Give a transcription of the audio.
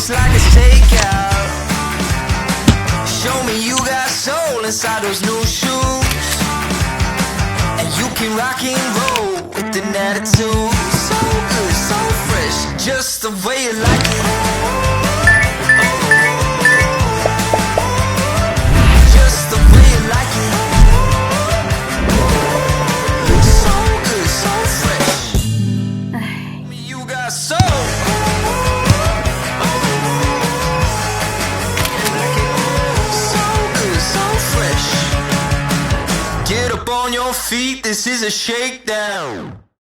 just like a takeout. Show me you got soul inside those new shoes, and you can rock and roll with an attitude. So good, so fresh, just the way you like it. Just the way you like it. So good, so fresh. You got soul. So good, so fresh. Get up on your feet, this is a shakedown.